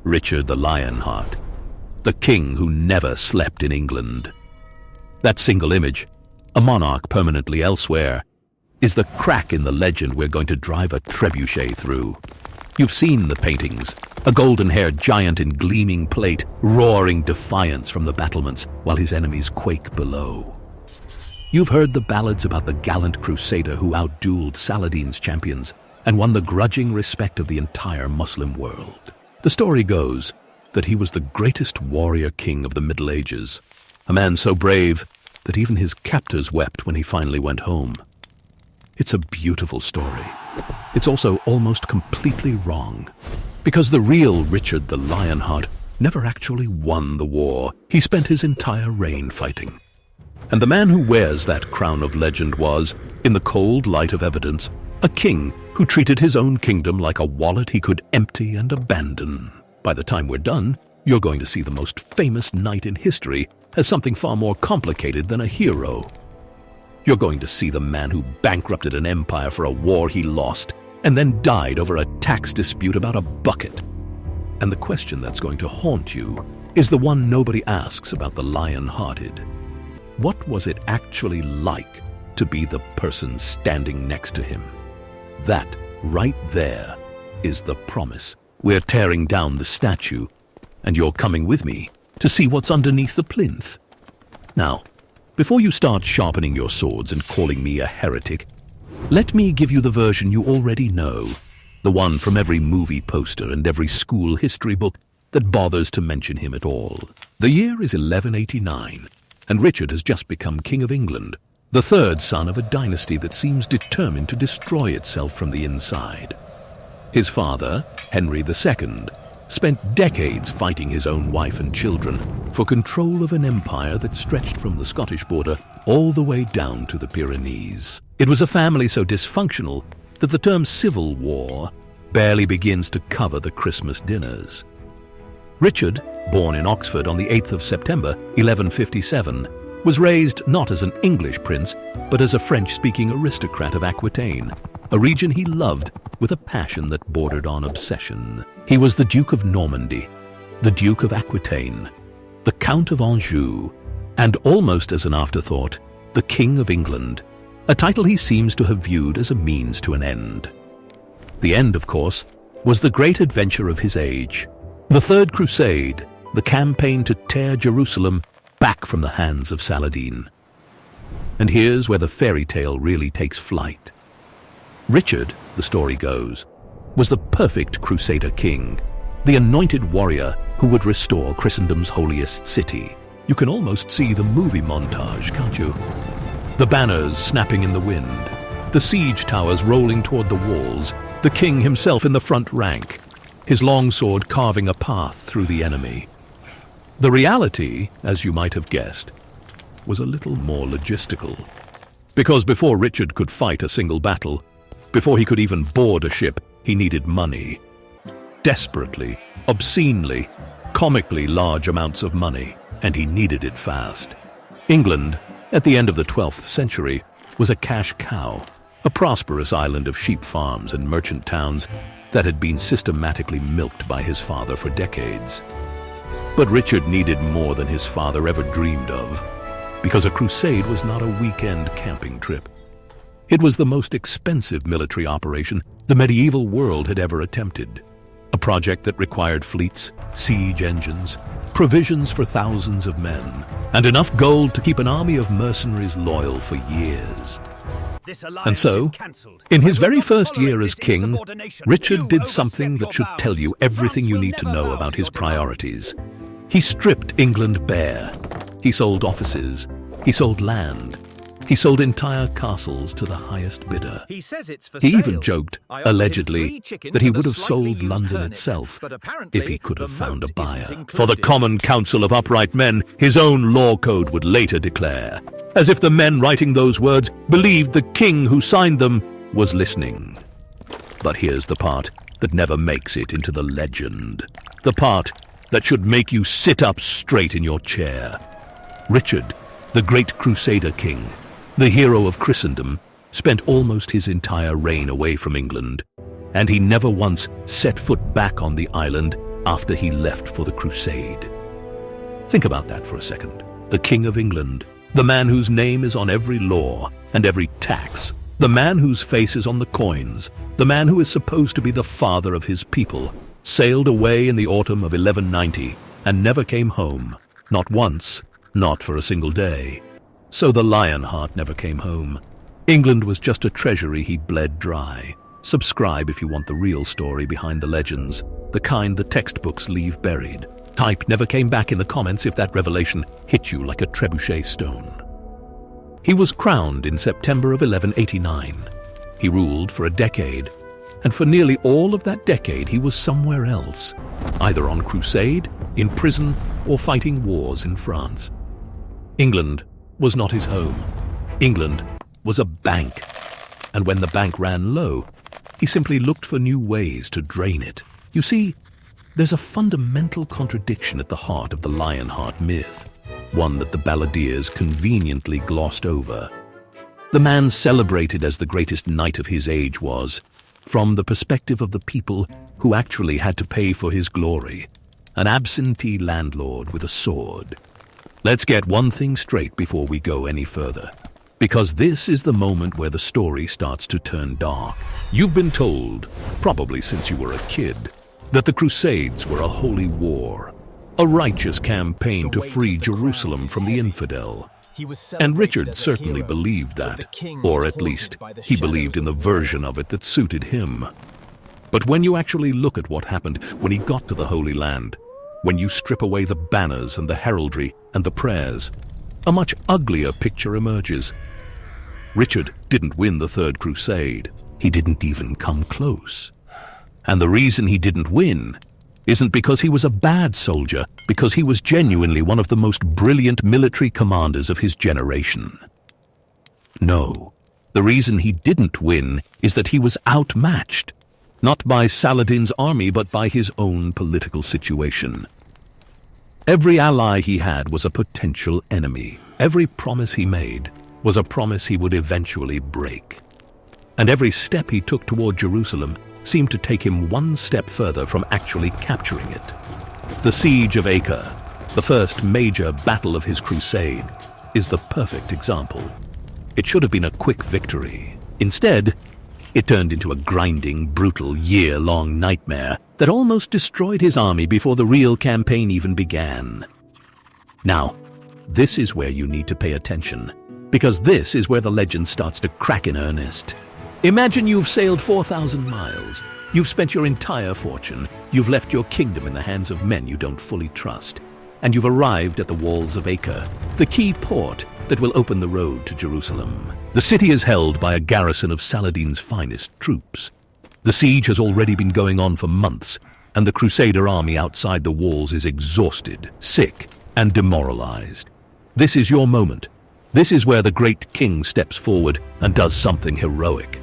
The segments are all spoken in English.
Richard the Lionheart, the king who never slept in England. That single image, a monarch permanently elsewhere, is the crack in the legend we're going to drive a trebuchet through. You've seen the paintings, a golden-haired giant in gleaming plate, roaring defiance from the battlements while his enemies quake below. You've heard the ballads about the gallant Crusader who outdueled Saladin's champions and won the grudging respect of the entire Muslim world. The story goes that he was the greatest warrior king of the Middle Ages, a man so brave that even his captors wept when he finally went home. It's a beautiful story. It's also almost completely wrong, because the real Richard the Lionheart never actually won the war. He spent his entire reign fighting. And the man who wears that crown of legend was, in the cold light of evidence, a king who treated his own kingdom like a wallet he could empty and abandon. By the time we're done, you're going to see the most famous knight in history as something far more complicated than a hero. You're going to see the man who bankrupted an empire for a war he lost and then died over a tax dispute about a bucket. And the question that's going to haunt you is the one nobody asks about the lion-hearted. What was it actually like to be the person standing next to him? That, right there, is the promise. We're tearing down the statue, and you're coming with me to see what's underneath the plinth. Now, before you start sharpening your swords and calling me a heretic, let me give you the version you already know, the one from every movie poster and every school history book that bothers to mention him at all. The year is 1189, and Richard has just become King of England, the third son of a dynasty that seems determined to destroy itself from the inside. His father, Henry II, spent decades fighting his own wife and children for control of an empire that stretched from the Scottish border all the way down to the Pyrenees. It was a family so dysfunctional that the term civil war barely begins to cover the Christmas dinners. Richard, born in Oxford on the 8th of September, 1157, was raised not as an English prince, but as a French-speaking aristocrat of Aquitaine, a region he loved with a passion that bordered on obsession. He was the Duke of Normandy, the Duke of Aquitaine, the Count of Anjou, and almost as an afterthought, the King of England, a title he seems to have viewed as a means to an end. The end, of course, was the great adventure of his age, the Third Crusade, the campaign to tear Jerusalem back from the hands of Saladin. And here's where the fairy tale really takes flight. Richard, the story goes, was the perfect Crusader king, the anointed warrior who would restore Christendom's holiest city. You can almost see the movie montage, can't you? The banners snapping in the wind, the siege towers rolling toward the walls, the king himself in the front rank, his longsword carving a path through the enemy. The reality, as you might have guessed, was a little more logistical. Because before Richard could fight a single battle, before he could even board a ship, he needed money. Desperately, obscenely, comically large amounts of money, and he needed it fast. England, at the end of the 12th century, was a cash cow, a prosperous island of sheep farms and merchant towns that had been systematically milked by his father for decades. But Richard needed more than his father ever dreamed of, because a crusade was not a weekend camping trip. It was the most expensive military operation the medieval world had ever attempted, a project that required fleets, siege engines, provisions for thousands of men, and enough gold to keep an army of mercenaries loyal for years. And so, in his very first year as king, Richard did something that should tell you everything you need to know about his priorities. He stripped England bare. He sold offices. He sold land. He sold entire castles to the highest bidder. He even joked, allegedly, that he would have sold London itself if he could have found a buyer. For the common council of upright men, his own law code would later declare, as if the men writing those words believed the king who signed them was listening. But here's the part that never makes it into the legend. The part that should make you sit up straight in your chair. Richard, the great Crusader king, the hero of Christendom, spent almost his entire reign away from England, and he never once set foot back on the island after he left for the Crusade. Think about that for a second. The King of England, the man whose name is on every law and every tax, the man whose face is on the coins, the man who is supposed to be the father of his people, sailed away in the autumn of 1190 and never came home, not once, not for a single day. So the Lionheart never came home. England was just a treasury he bled dry. Subscribe if you want the real story behind the legends, the kind the textbooks leave buried. Type "never came back" in the comments if that revelation hit you like a trebuchet stone. He was crowned in September of 1189. He ruled for a decade, and for nearly all of that decade he was somewhere else, either on crusade, in prison, or fighting wars in France. England was not his home. England was a bank, and when the bank ran low, he simply looked for new ways to drain it. You see, there's a fundamental contradiction at the heart of the Lionheart myth, one that the balladeers conveniently glossed over. The man celebrated as the greatest knight of his age was, from the perspective of the people who actually had to pay for his glory, an absentee landlord with a sword. Let's get one thing straight before we go any further, because this is the moment where the story starts to turn dark. You've been told, probably since you were a kid, that the Crusades were a holy war, a righteous campaign to free Jerusalem from the infidel. And Richard certainly believed that, or at least he believed in the version of it that suited him. But when you actually look at what happened when he got to the Holy Land, when you strip away the banners and the heraldry and the prayers, a much uglier picture emerges. Richard didn't win the Third Crusade. He didn't even come close. And the reason he didn't win isn't because he was a bad soldier, because he was genuinely one of the most brilliant military commanders of his generation. No, the reason he didn't win is that he was outmatched, not by Saladin's army, but by his own political situation. Every ally he had was a potential enemy. Every promise he made was a promise he would eventually break. And every step he took toward Jerusalem seemed to take him one step further from actually capturing it. The siege of Acre, the first major battle of his crusade, is the perfect example. It should have been a quick victory. Instead, it turned into a grinding, brutal, year-long nightmare that almost destroyed his army before the real campaign even began. Now, this is where you need to pay attention, because this is where the legend starts to crack in earnest. Imagine you've sailed 4,000 miles. You've spent your entire fortune. You've left your kingdom in the hands of men you don't fully trust. And you've arrived at the walls of Acre, the key port that will open the road to Jerusalem. The city is held by a garrison of Saladin's finest troops. The siege has already been going on for months, and the Crusader army outside the walls is exhausted, sick, and demoralized. This is your moment. This is where the great king steps forward and does something heroic.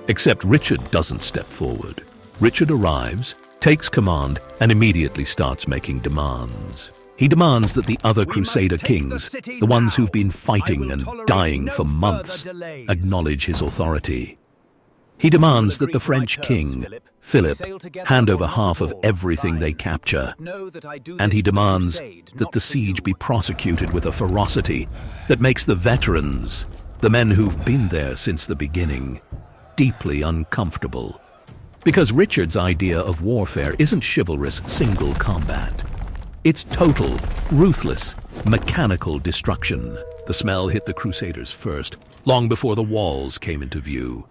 Except Richard doesn't step forward. Richard arrives, takes command, and immediately starts making demands. He demands that the other Crusader kings, the ones who've been fighting and dying for months, acknowledge his authority. He demands that the French king, Philip, hand over half of everything they capture. And he demands that the siege be prosecuted with a ferocity that makes the veterans, the men who've been there since the beginning, deeply uncomfortable. Because Richard's idea of warfare isn't chivalrous single combat. It's total, ruthless, mechanical destruction. The smell hit the Crusaders first, long before the walls came into view.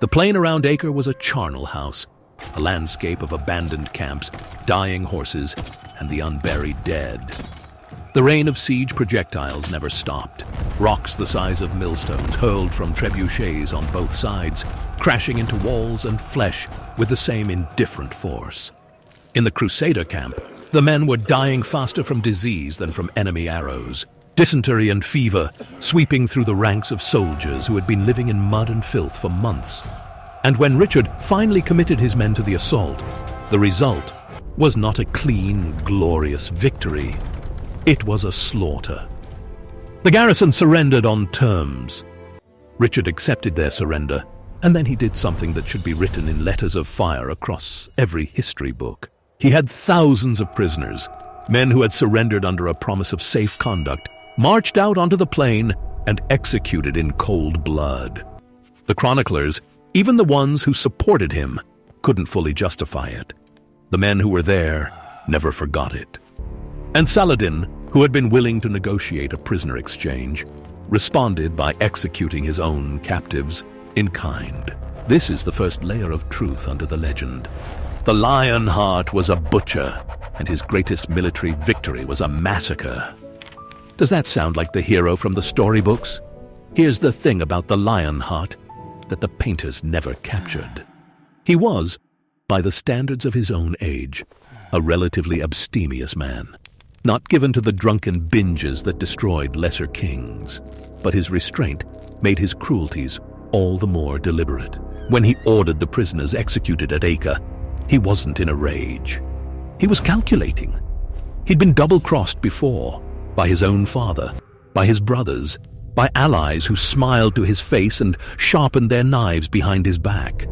The plain around Acre was a charnel house, a landscape of abandoned camps, dying horses, and the unburied dead. The rain of siege projectiles never stopped. Rocks the size of millstones hurled from trebuchets on both sides, crashing into walls and flesh with the same indifferent force. In the Crusader camp, the men were dying faster from disease than from enemy arrows. Dysentery and fever sweeping through the ranks of soldiers who had been living in mud and filth for months. And when Richard finally committed his men to the assault, the result was not a clean, glorious victory. It was a slaughter. The garrison surrendered on terms. Richard accepted their surrender, and then he did something that should be written in letters of fire across every history book. He had thousands of prisoners, men who had surrendered under a promise of safe conduct, marched out onto the plain and executed in cold blood. The chroniclers, even the ones who supported him, couldn't fully justify it. The men who were there never forgot it. And Saladin, who had been willing to negotiate a prisoner exchange, responded by executing his own captives in kind. This is the first layer of truth under the legend. The Lionheart was a butcher, and his greatest military victory was a massacre. Does that sound like the hero from the storybooks? Here's the thing about the Lionheart that the painters never captured. He was, by the standards of his own age, a relatively abstemious man, not given to the drunken binges that destroyed lesser kings. But his restraint made his cruelties all the more deliberate. When he ordered the prisoners executed at Acre, he wasn't in a rage. He was calculating. He'd been double-crossed before, by his own father, by his brothers, by allies who smiled to his face and sharpened their knives behind his back.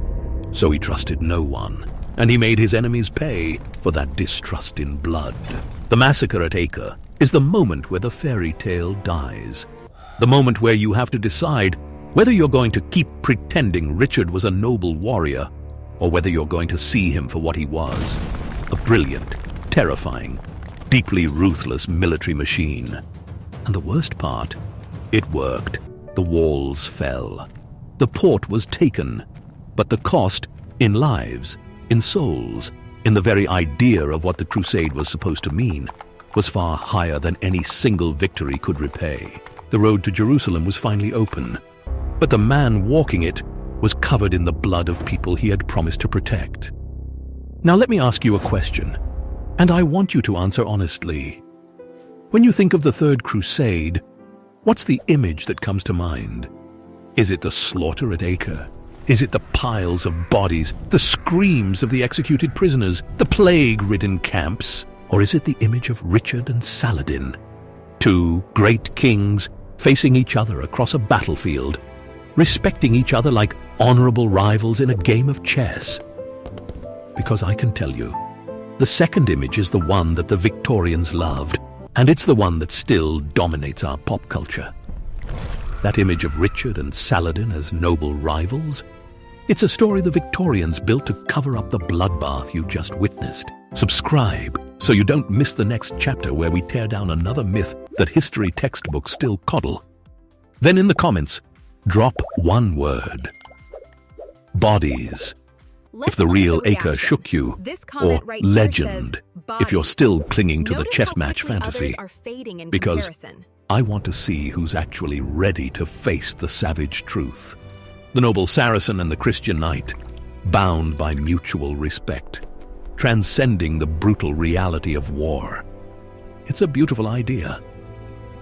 So he trusted no one, and he made his enemies pay for that distrust in blood. The massacre at Acre is the moment where the fairy tale dies. The moment where you have to decide whether you're going to keep pretending Richard was a noble warrior, or whether you're going to see him for what he was, a brilliant, terrifying, deeply ruthless military machine. And the worst part, it worked. The walls fell. The port was taken. But the cost, in lives, in souls, in the very idea of what the Crusade was supposed to mean, was far higher than any single victory could repay. The road to Jerusalem was finally open, but the man walking it was covered in the blood of people he had promised to protect. Now let me ask you a question, and I want you to answer honestly. When you think of the Third Crusade, what's the image that comes to mind? Is it the slaughter at Acre? Is it the piles of bodies, the screams of the executed prisoners, the plague-ridden camps? Or is it the image of Richard and Saladin, two great kings facing each other across a battlefield, respecting each other like honorable rivals in a game of chess? Because I can tell you, the second image is the one that the Victorians loved, and it's the one that still dominates our pop culture. That image of Richard and Saladin as noble rivals, it's a story the Victorians built to cover up the bloodbath you just witnessed. Subscribe so you don't miss the next chapter where we tear down another myth that history textbooks still coddle. Then in the comments, drop one word. Bodies. If the real Acre shook you, or legend, if you're still clinging to the chess match fantasy, because I want to see who's actually ready to face the savage truth. The noble Saracen and the Christian knight, bound by mutual respect, transcending the brutal reality of war. It's a beautiful idea.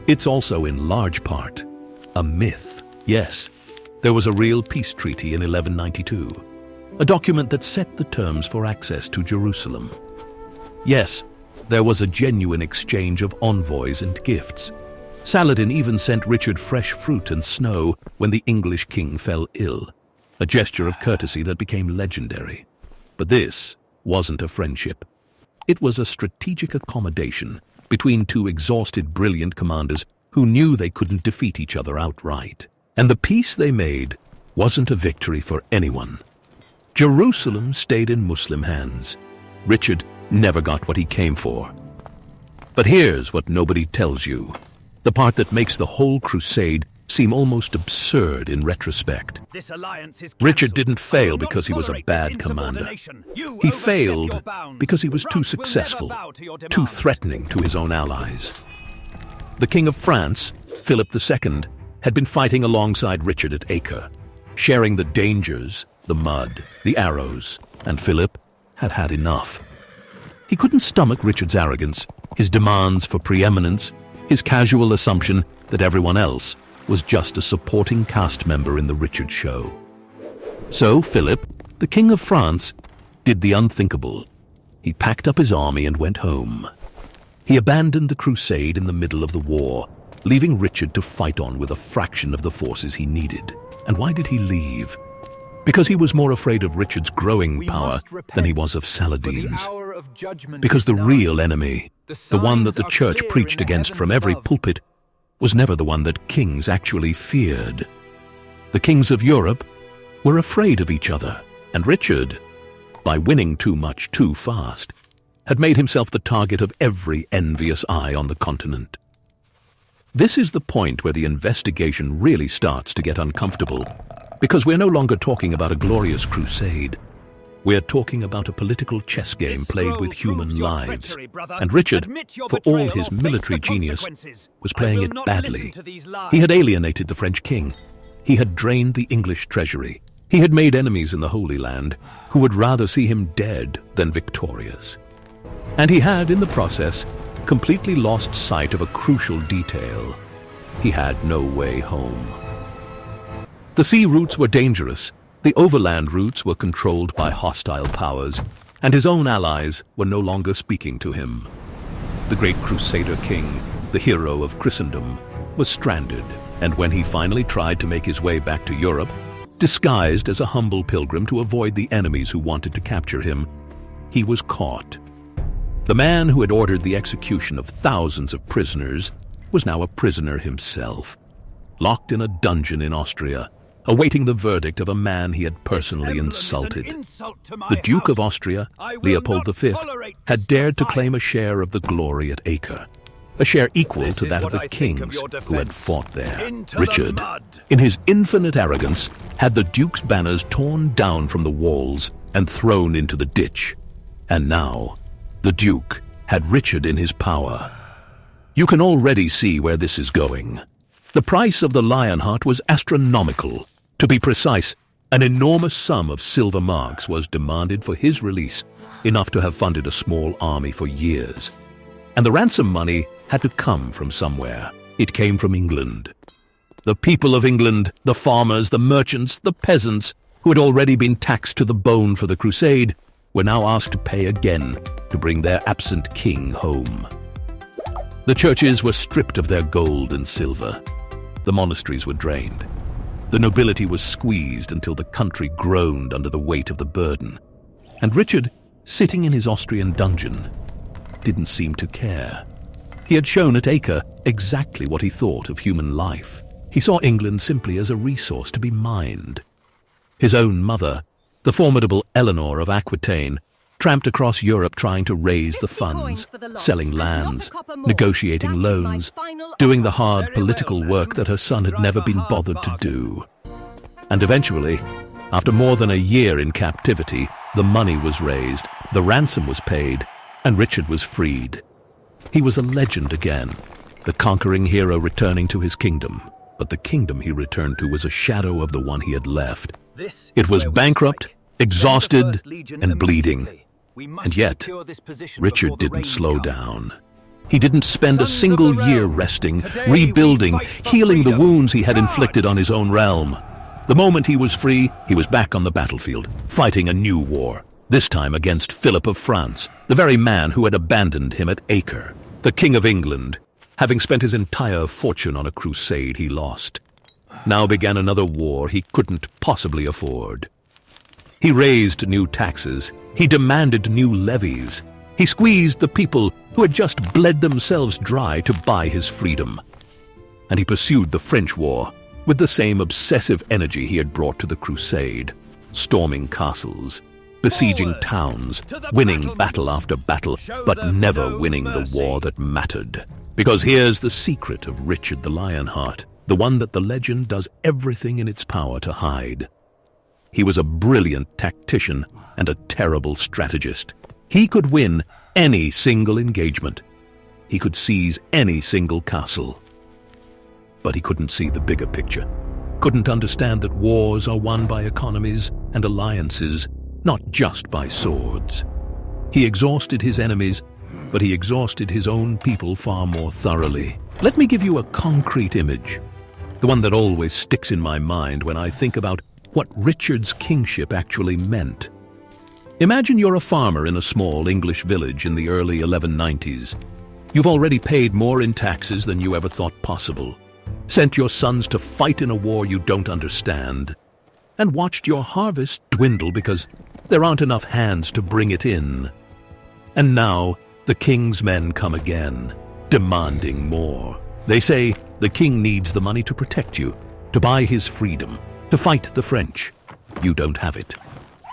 It's also in large part a myth. Yes, there was a real peace treaty in 1192, a document that set the terms for access to Jerusalem. Yes, there was a genuine exchange of envoys and gifts. Saladin even sent Richard fresh fruit and snow when the English king fell ill, a gesture of courtesy that became legendary. But this wasn't a friendship. It was a strategic accommodation between two exhausted, brilliant commanders who knew they couldn't defeat each other outright. And the peace they made wasn't a victory for anyone. Jerusalem stayed in Muslim hands. Richard never got what he came for. But here's what nobody tells you. The part that makes the whole crusade seem almost absurd in retrospect. Richard didn't fail because he was a bad commander. He failed because he was too successful, too threatening to his own allies. The King of France, Philip II, had been fighting alongside Richard at Acre, sharing the dangers, the mud, the arrows, and Philip had had enough. He couldn't stomach Richard's arrogance, his demands for preeminence, his casual assumption that everyone else was just a supporting cast member in the Richard show. So Philip, the King of France, did the unthinkable. He packed up his army and went home. He abandoned the crusade in the middle of the war, leaving Richard to fight on with a fraction of the forces he needed. And why did he leave? Because he was more afraid of Richard's growing power than he was of Saladin's. of judgment Because the is nigh. real enemy, the one that the signs are church clear preached in the against heavens from every above. pulpit, was never the one that kings actually feared. The kings of Europe were afraid of each other, and Richard, by winning too much too fast, had made himself the target of every envious eye on the continent. This is the point where the investigation really starts to get uncomfortable, because we're no longer talking about a glorious crusade. We're talking about a political chess game played with human lives. And Richard, for all his military genius, was playing it badly. He had alienated the French king. He had drained the English treasury. He had made enemies in the Holy Land who would rather see him dead than victorious. And he had, in the process, completely lost sight of a crucial detail. He had no way home. The sea routes were dangerous. The overland routes were controlled by hostile powers, and his own allies were no longer speaking to him. The great Crusader king, the hero of Christendom, was stranded, and when he finally tried to make his way back to Europe, disguised as a humble pilgrim to avoid the enemies who wanted to capture him, he was caught. The man who had ordered the execution of thousands of prisoners was now a prisoner himself, locked in a dungeon in Austria, awaiting the verdict of a man he had personally insulted. The Duke of Austria, Leopold V, had dared to claim a share of the glory at Acre, a share equal to that of the kings who had fought there. Richard, in his infinite arrogance, had the Duke's banners torn down from the walls and thrown into the ditch. And now, the Duke had Richard in his power. You can already see where this is going. The price of the Lionheart was astronomical. To be precise, an enormous sum of silver marks was demanded for his release, enough to have funded a small army for years. And the ransom money had to come from somewhere. It came from England. The people of England, the farmers, the merchants, the peasants, who had already been taxed to the bone for the Crusade, were now asked to pay again to bring their absent king home. The churches were stripped of their gold and silver. The monasteries were drained. The nobility was squeezed until the country groaned under the weight of the burden. And Richard, sitting in his Austrian dungeon, didn't seem to care. He had shown at Acre exactly what he thought of human life. He saw England simply as a resource to be mined. His own mother, the formidable Eleanor of Aquitaine, tramped across Europe trying to raise the funds, selling lands, negotiating loans, doing the hard political work that her son had never been bothered to do. And eventually, after more than a year in captivity, the money was raised, the ransom was paid, and Richard was freed. He was a legend again, the conquering hero returning to his kingdom. But the kingdom he returned to was a shadow of the one he had left. It was bankrupt, exhausted, and bleeding. And yet, Richard didn't slow down. He didn't spend a single year resting, rebuilding, healing the wounds he had inflicted on his own realm. The moment he was free, he was back on the battlefield, fighting a new war, this time against Philip of France, the very man who had abandoned him at Acre. The King of England, having spent his entire fortune on a crusade he lost, now began another war he couldn't possibly afford. He raised new taxes. He demanded new levies. He squeezed the people who had just bled themselves dry to buy his freedom. And he pursued the French war with the same obsessive energy he had brought to the Crusade, storming castles, besieging towns, winning battle after battle, but never winning the war that mattered. Because here's the secret of Richard the Lionheart, the one that the legend does everything in its power to hide. He was a brilliant tactician and a terrible strategist. He could win any single engagement. He could seize any single castle. But he couldn't see the bigger picture, couldn't understand that wars are won by economies and alliances, not just by swords. He exhausted his enemies, but he exhausted his own people far more thoroughly. Let me give you a concrete image, the one that always sticks in my mind when I think about what Richard's kingship actually meant. Imagine you're a farmer in a small English village in the early 1190s. You've already paid more in taxes than you ever thought possible, sent your sons to fight in a war you don't understand, and watched your harvest dwindle because there aren't enough hands to bring it in. And now the king's men come again, demanding more. They say the king needs the money to protect you, to buy his freedom, to fight the French. You don't have it.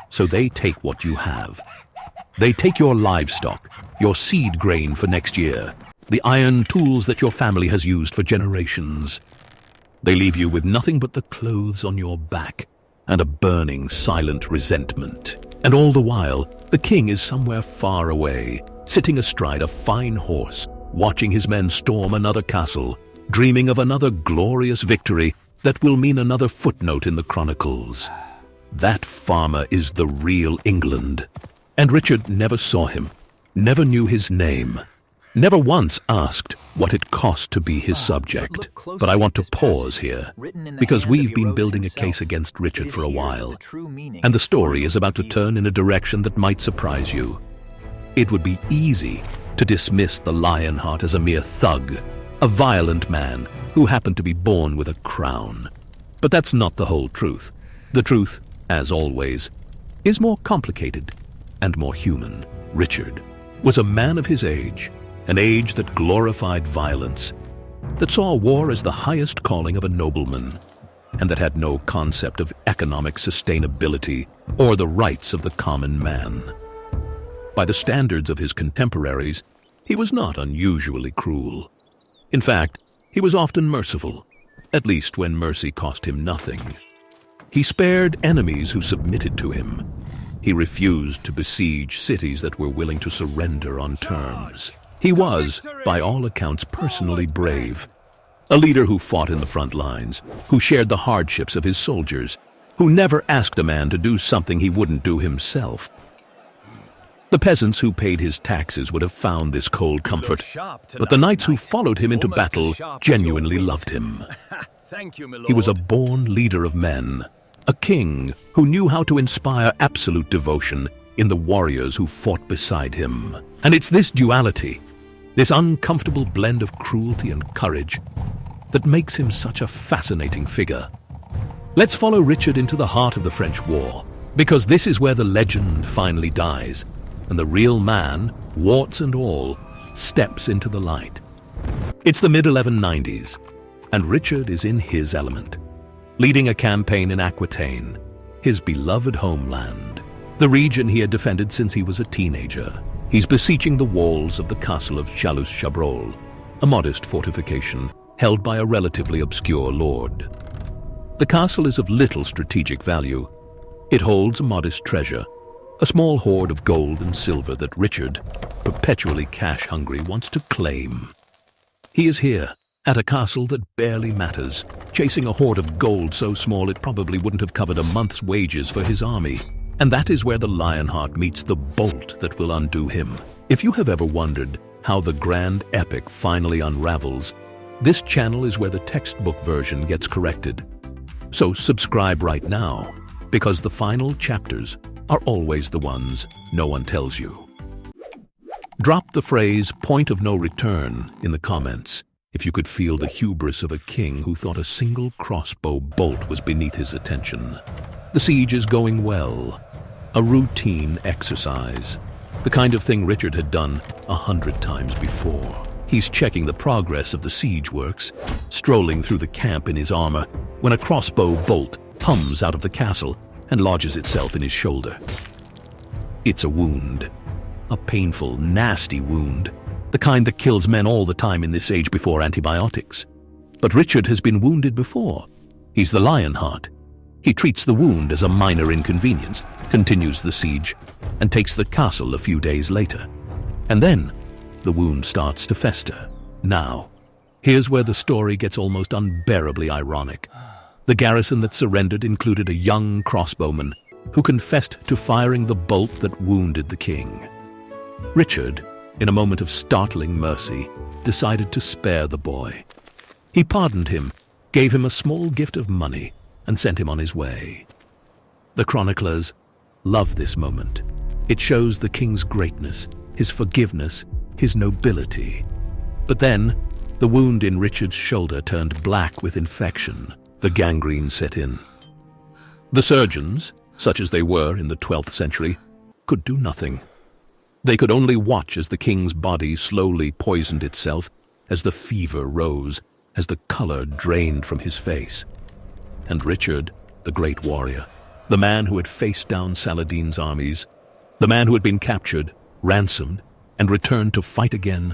So they take what you have. They take your livestock, your seed grain for next year, the iron tools that your family has used for generations. They leave you with nothing but the clothes on your back and a burning, silent resentment. And all the while, the king is somewhere far away, sitting astride a fine horse, watching his men storm another castle, dreaming of another glorious victory that will mean another footnote in the chronicles. That farmer is the real England. And Richard never saw him, never knew his name, never once asked what it cost to be his subject. But I want to pause here, because we've been building a case against Richard for a while, and the story is about to turn in a direction that might surprise you. It would be easy to dismiss the Lionheart as a mere thug, a violent man who happened to be born with a crown. But that's not the whole truth. The truth, as always, is more complicated and more human. Richard was a man of his age, an age that glorified violence, that saw war as the highest calling of a nobleman, and that had no concept of economic sustainability or the rights of the common man. By the standards of his contemporaries, he was not unusually cruel. In fact, he was often merciful, at least when mercy cost him nothing. He spared enemies who submitted to him. He refused to besiege cities that were willing to surrender on terms. He was, by all accounts, personally brave, a leader who fought in the front lines, who shared the hardships of his soldiers, who never asked a man to do something he wouldn't do himself. The peasants who paid his taxes would have found this cold comfort, but the knights who followed him into battle genuinely loved him. He was a born leader of men, a king who knew how to inspire absolute devotion in the warriors who fought beside him. And it's this duality, this uncomfortable blend of cruelty and courage, that makes him such a fascinating figure. Let's follow Richard into the heart of the French War, because this is where the legend finally dies, and the real man, warts and all, steps into the light. It's the mid-1190s, and Richard is in his element, leading a campaign in Aquitaine, his beloved homeland, the region he had defended since he was a teenager. He's besieging the walls of the castle of Chalus-Chabrol, a modest fortification held by a relatively obscure lord. The castle is of little strategic value. It holds a modest treasure, a small hoard of gold and silver that Richard, perpetually cash-hungry, wants to claim. He is here, at a castle that barely matters, chasing a hoard of gold so small it probably wouldn't have covered a month's wages for his army. And that is where the Lionheart meets the bolt that will undo him. If you have ever wondered how the grand epic finally unravels, this channel is where the textbook version gets corrected. So subscribe right now, because the final chapters are always the ones no one tells you. Drop the phrase "point of no return" in the comments if you could feel the hubris of a king who thought a single crossbow bolt was beneath his attention. The siege is going well, a routine exercise, the kind of thing Richard had done 100 times before. He's checking the progress of the siege works, strolling through the camp in his armor, when a crossbow bolt hums out of the castle and lodges itself in his shoulder. It's a wound, a painful, nasty wound, the kind that kills men all the time in this age before antibiotics. But Richard has been wounded before. He's the Lionheart. He treats the wound as a minor inconvenience, continues the siege, and takes the castle a few days later. And then, the wound starts to fester. Now, here's where the story gets almost unbearably ironic. The garrison that surrendered included a young crossbowman who confessed to firing the bolt that wounded the king. Richard, in a moment of startling mercy, decided to spare the boy. He pardoned him, gave him a small gift of money, and sent him on his way. The chroniclers love this moment. It shows the king's greatness, his forgiveness, his nobility. But then, the wound in Richard's shoulder turned black with infection. The gangrene set in. The surgeons, such as they were in the 12th century, could do nothing. They could only watch as the king's body slowly poisoned itself, as the fever rose, as the color drained from his face. And Richard, the great warrior, the man who had faced down Saladin's armies, the man who had been captured, ransomed, and returned to fight again,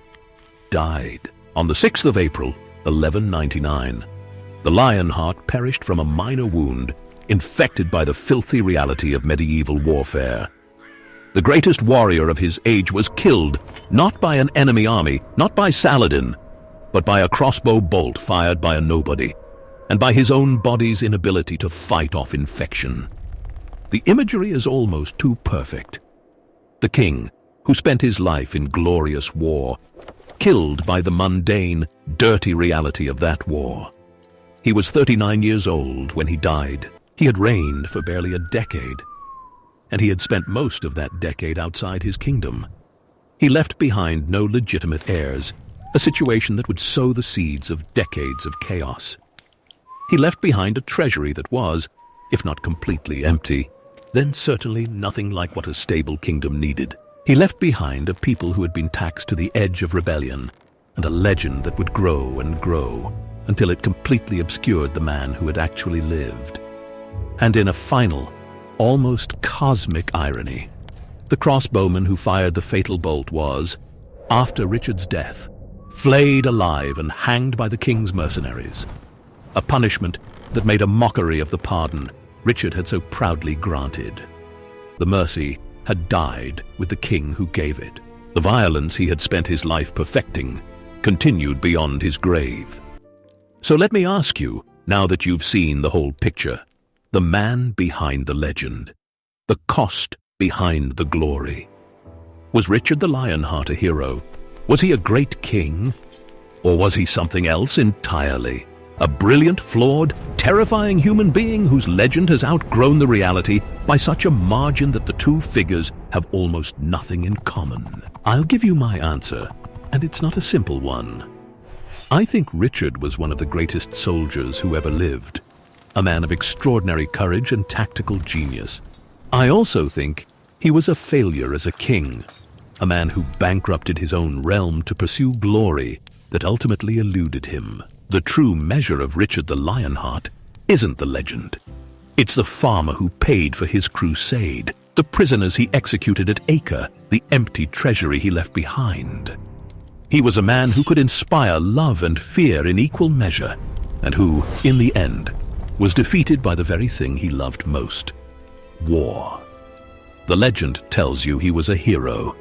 died on the 6th of April, 1199. The Lionheart perished from a minor wound, infected by the filthy reality of medieval warfare. The greatest warrior of his age was killed, not by an enemy army, not by Saladin, but by a crossbow bolt fired by a nobody, and by his own body's inability to fight off infection. The imagery is almost too perfect. The king, who spent his life in glorious war, killed by the mundane, dirty reality of that war. He was 39 years old when he died. He had reigned for barely a decade, and he had spent most of that decade outside his kingdom. He left behind no legitimate heirs, a situation that would sow the seeds of decades of chaos. He left behind a treasury that was, if not completely empty, then certainly nothing like what a stable kingdom needed. He left behind a people who had been taxed to the edge of rebellion, and a legend that would grow and grow until it completely obscured the man who had actually lived. And in a final, almost cosmic irony, the crossbowman who fired the fatal bolt was, after Richard's death, flayed alive and hanged by the king's mercenaries, a punishment that made a mockery of the pardon Richard had so proudly granted. The mercy had died with the king who gave it. The violence he had spent his life perfecting continued beyond his grave. So let me ask you, now that you've seen the whole picture, the man behind the legend, the cost behind the glory. Was Richard the Lionheart a hero? Was he a great king? Or was he something else entirely? A brilliant, flawed, terrifying human being whose legend has outgrown the reality by such a margin that the two figures have almost nothing in common? I'll give you my answer, and it's not a simple one. I think Richard was one of the greatest soldiers who ever lived, a man of extraordinary courage and tactical genius. I also think he was a failure as a king, a man who bankrupted his own realm to pursue glory that ultimately eluded him. The true measure of Richard the Lionheart isn't the legend. It's the farmer who paid for his crusade, the prisoners he executed at Acre, the empty treasury he left behind. He was a man who could inspire love and fear in equal measure, and who, in the end, was defeated by the very thing he loved most: war. The legend tells you he was a hero.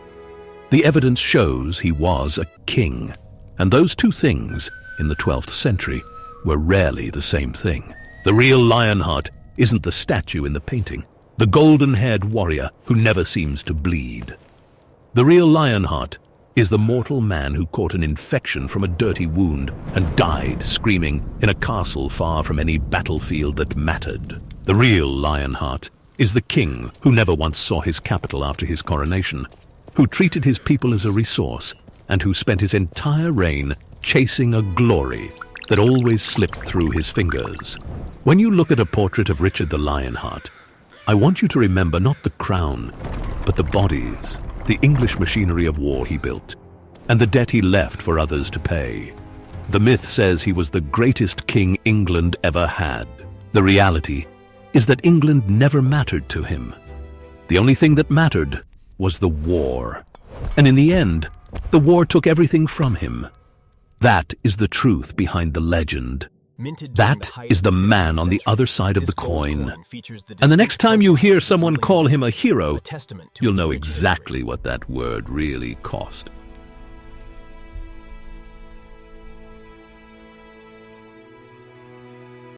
The evidence shows he was a king, and those two things, in the 12th century, were rarely the same thing. The real Lionheart isn't the statue in the painting, the golden-haired warrior who never seems to bleed. The real Lionheart is the mortal man who caught an infection from a dirty wound and died screaming in a castle far from any battlefield that mattered. The real Lionheart is the king who never once saw his capital after his coronation, who treated his people as a resource, and who spent his entire reign chasing a glory that always slipped through his fingers. When you look at a portrait of Richard the Lionheart, I want you to remember not the crown, but the bodies, the English machinery of war he built, and the debt he left for others to pay. The myth says he was the greatest king England ever had. The reality is that England never mattered to him. The only thing that mattered was the war. And in the end, the war took everything from him. That is the truth behind the legend. That is the man on the other side of the coin. And the next time you hear someone call him a hero, you'll know exactly what that word really cost.